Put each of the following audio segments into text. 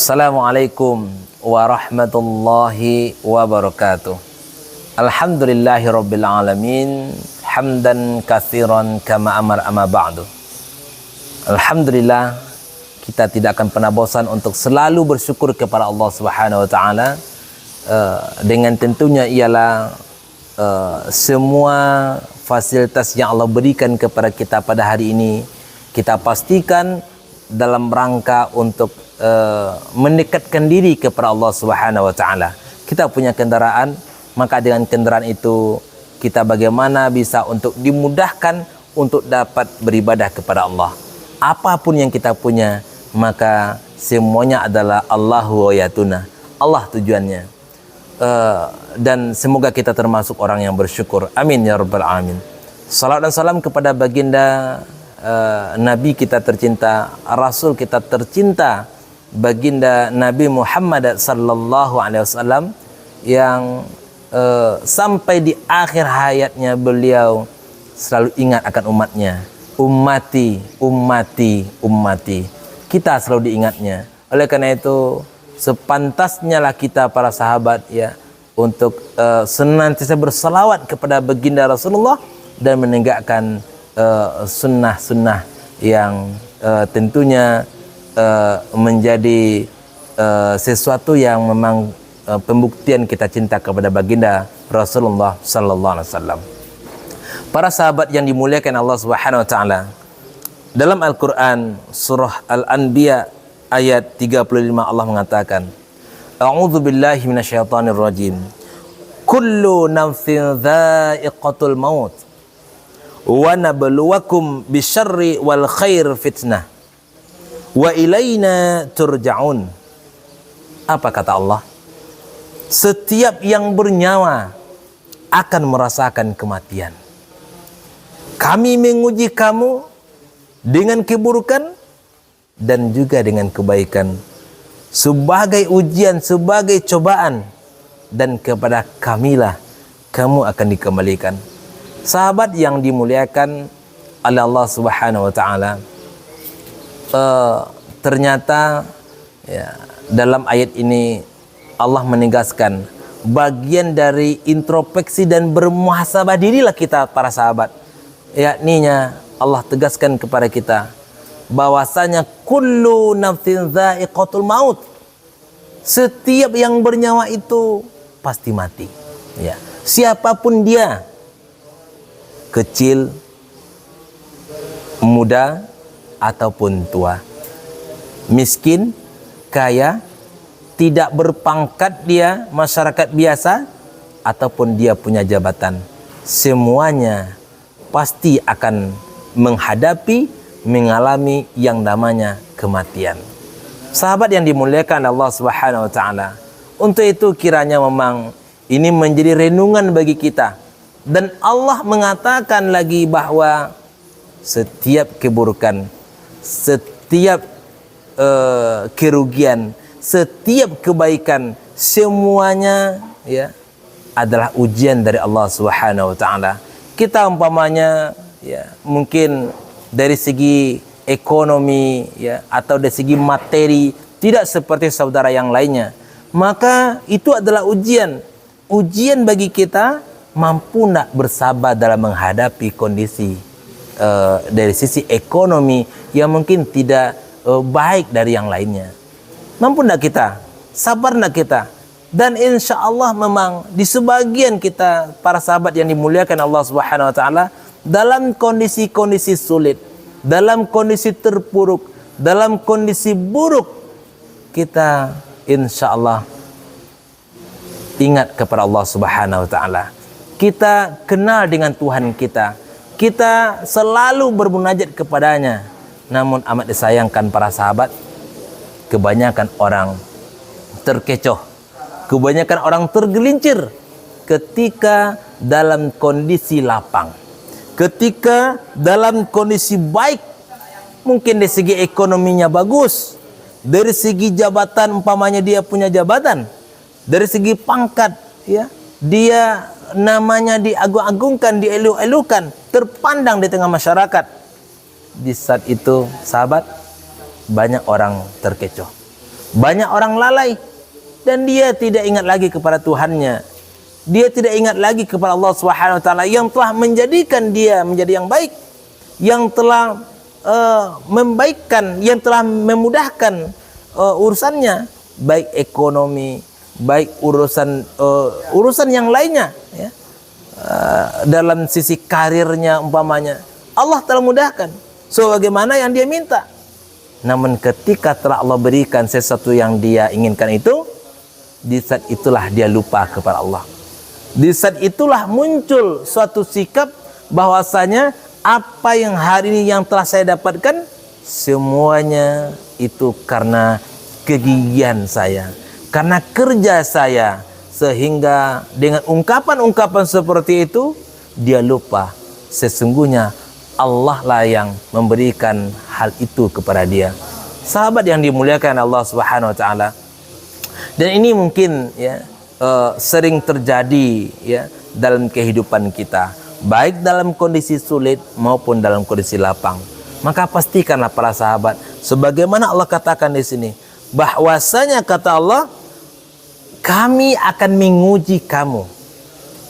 Assalamualaikum warahmatullahi wabarakatuh. Alhamdulillahi rabbil alamin. Hamdan katsiran kama amar amma ba'du. Alhamdulillah, kita tidak akan pernah bosan untuk selalu bersyukur kepada Allah Subhanahu wa taala. Dengan tentunya ialah semua fasilitas yang Allah berikan kepada kita pada hari ini, kita pastikan dalam rangka untuk mendekatkan diri kepada Allah Subhanahu wa taala. Kita punya kendaraan, maka dengan kendaraan itu kita bagaimana bisa untuk dimudahkan untuk dapat beribadah kepada Allah. Apapun yang kita punya, maka semuanya adalah Allahu wayatuna. Allah tujuannya. Dan semoga kita termasuk orang yang bersyukur. Amin ya rabbal alamin. Salam dan salam kepada baginda Nabi kita tercinta, Rasul kita tercinta, baginda Nabi Muhammad sallallahu alaihi wasallam yang sampai di akhir hayatnya beliau selalu ingat akan umatnya. Ummati, ummati, ummati. Kita selalu diingatnya. Oleh karena itu sepantasnya lah kita para sahabat ya untuk senantiasa berselawat kepada baginda Rasulullah dan menegakkan sunnah-sunnah yang tentunya menjadi sesuatu yang memang pembuktian kita cinta kepada baginda Rasulullah sallallahu alaihi wasallam. Para sahabat yang dimuliakan Allah Subhanahu wa taala, dalam Al-Qur'an surah Al-Anbiya ayat 35 Allah mengatakan, A'udzu billahi minasyaitonir rajim. Kullu nafsin dha'iqatul maut wa nabluwakum bisyarri wal khair fitnah wa ilaina turja'un. Apa kata Allah? Setiap yang bernyawa akan merasakan kematian. Kami menguji kamu dengan keburukan dan juga dengan kebaikan sebagai ujian, sebagai cobaan, dan kepada kamilah kamu akan dikembalikan. Sahabat yang dimuliakan oleh Allah Subhanahu wa taala, ternyata ya, dalam ayat ini Allah menegaskan bagian dari introspeksi dan bermuhasabah dirilah kita para sahabat. Yakninya Allah tegaskan kepada kita bahwasanya kullu nafsin dha'iqatul maut. Setiap yang bernyawa itu pasti mati. Ya, siapapun dia, kecil, muda ataupun tua, miskin, kaya, tidak berpangkat dia masyarakat biasa ataupun dia punya jabatan, semuanya pasti akan menghadapi, mengalami yang namanya kematian. Sahabat yang dimuliakan Allah Subhanahu wa taala, untuk itu kiranya memang ini menjadi renungan bagi kita. Dan Allah mengatakan lagi bahwa setiap keburukan, setiap kerugian, setiap kebaikan, semuanya ya adalah ujian dari Allah Subhanahu wa taala. Kita umpamanya ya mungkin dari segi ekonomi ya atau dari segi materi tidak seperti saudara yang lainnya, maka itu adalah ujian bagi kita mampu nak bersabar dalam menghadapi kondisi dari sisi ekonomi yang mungkin tidak baik dari yang lainnya. Mampu nak kita, sabar nak kita. Dan insya Allah memang di sebagian kita para sahabat yang dimuliakan Allah Subhanahu wa taala dalam kondisi-kondisi sulit, dalam kondisi terpuruk, dalam kondisi buruk, kita insya Allah ingat kepada Allah Subhanahu wa taala. Kita kenal dengan Tuhan kita. Kita selalu bermunajat kepadanya. Namun amat disayangkan para sahabat, kebanyakan orang terkecoh, kebanyakan orang tergelincir ketika dalam kondisi lapang, ketika dalam kondisi baik. Mungkin dari segi ekonominya bagus, dari segi jabatan umpamanya dia punya jabatan, dari segi pangkat ya dia namanya diagung-agungkan, dielu-elukan, terpandang di tengah masyarakat. Di saat itu sahabat, banyak orang terkecoh, Banyak orang lalai dan dia tidak ingat lagi kepada Tuhannya. Dia tidak ingat lagi kepada Allah Subhanahu wa taala yang telah menjadikan dia menjadi yang baik, yang telah membaikkan, yang telah memudahkan urusannya, baik ekonomi, baik urusan yang lainnya, ya. Dalam sisi karirnya umpamanya, Allah telah mudahkan sebagaimana yang dia minta. Namun ketika telah Allah berikan sesuatu yang dia inginkan itu, di saat itulah dia lupa kepada Allah. Di saat itulah muncul suatu sikap bahwasanya apa yang hari ini yang telah saya dapatkan, semuanya itu karena kegigihan saya, karena kerja saya. Sehingga dengan ungkapan-ungkapan seperti itu, dia lupa sesungguhnya Allah lah yang memberikan hal itu kepada dia. Sahabat yang dimuliakan Allah Subhanahu wa taala. Dan ini mungkin ya sering terjadi ya dalam kehidupan kita, baik dalam kondisi sulit maupun dalam kondisi lapang. Maka pastikanlah para sahabat, sebagaimana Allah katakan di sini, bahwasanya kata Allah, kami akan menguji kamu.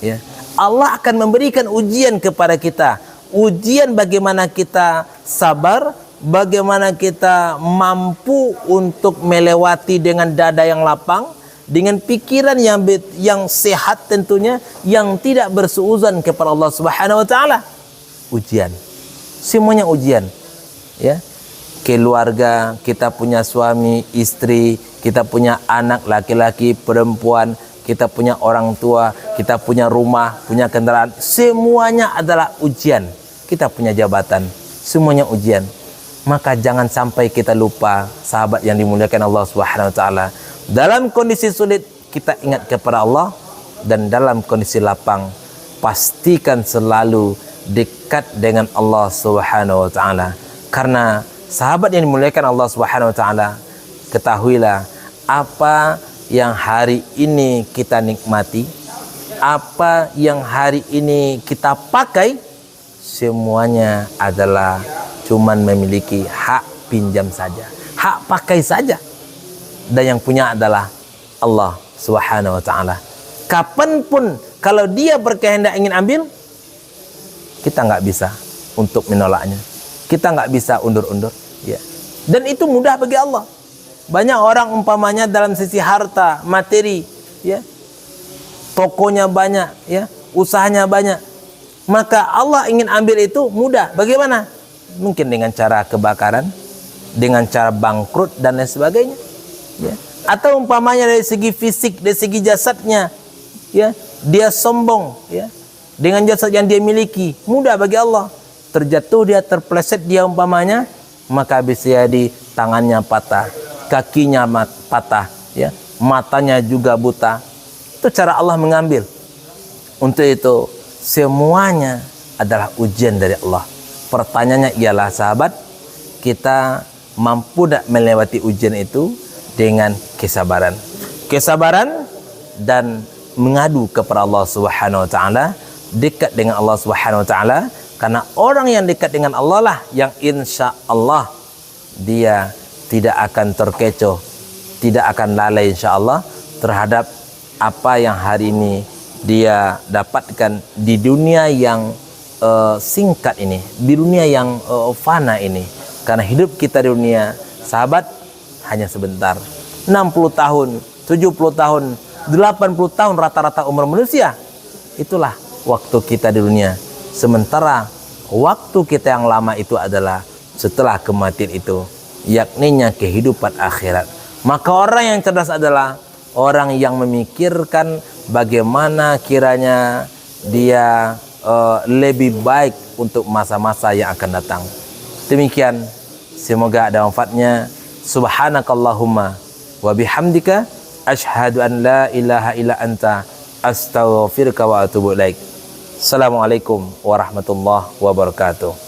Ya. Allah akan memberikan ujian kepada kita. Ujian bagaimana kita sabar, bagaimana kita mampu untuk melewati dengan dada yang lapang, dengan pikiran yang sehat tentunya, yang tidak bersuuzan kepada Allah Subhanahu wa taala. Ujian. Semuanya ujian. Ya. Keluarga, kita punya suami, istri, kita punya anak laki-laki, perempuan, kita punya orang tua, kita punya rumah, punya kendaraan, semuanya adalah ujian. Kita punya jabatan, semuanya ujian. Maka jangan sampai kita lupa, sahabat yang dimuliakan Allah Subhanahu wa taala. Dalam kondisi sulit kita ingat kepada Allah, dan dalam kondisi lapang pastikan selalu dekat dengan Allah Subhanahu wa taala. Karena sahabat yang dimuliakan Allah Subhanahu wa taala, ketahuilah apa yang hari ini kita nikmati, apa yang hari ini kita pakai, semuanya adalah cuman memiliki hak pinjam saja, hak pakai saja. Dan yang punya adalah Allah Subhanahu wa taala. Kapanpun kalau dia berkehendak ingin ambil, kita nggak bisa untuk menolaknya. Kita nggak bisa undur-undur, ya. Dan itu mudah bagi Allah. Banyak orang umpamanya dalam sisi harta, materi, ya, tokonya banyak, ya, usahanya banyak, maka Allah ingin ambil itu mudah. Bagaimana? Mungkin dengan cara kebakaran, dengan cara bangkrut dan lain sebagainya, ya. Atau umpamanya dari segi fisik, dari segi jasadnya, ya, dia sombong, ya, dengan jasad yang dia miliki, mudah bagi Allah. Terjatuh dia, terpleset dia umpamanya, maka bisa jadi tangannya patah, kakinya patah, ya, matanya juga buta. Itu cara Allah mengambil. Untuk itu semuanya adalah ujian dari Allah. Pertanyaannya ialah sahabat, kita mampu tak melewati ujian itu dengan kesabaran. Kesabaran dan mengadu kepada Allah Subhanahu wa taala, dekat dengan Allah Subhanahu wa taala. Karena orang yang dekat dengan Allah lah yang insya Allah dia tidak akan terkecoh, tidak akan lalai insya Allah terhadap apa yang hari ini dia dapatkan di dunia yang singkat ini, di dunia yang fana ini. Karena hidup kita di dunia, sahabat, hanya sebentar. 60 tahun, 70 tahun, 80 tahun rata-rata umur manusia. Itulah waktu kita di dunia. Sementara waktu kita yang lama itu adalah setelah kematian itu, yakninya kehidupan akhirat. Maka orang yang cerdas adalah orang yang memikirkan bagaimana kiranya dia lebih baik untuk masa-masa yang akan datang. Demikian, semoga ada manfaatnya. Subhanakallahumma wa bihamdika asyhadu an la ilaha illa anta astaghfiruka wa atubu ilaik. Assalamualaikum warahmatullahi wabarakatuh.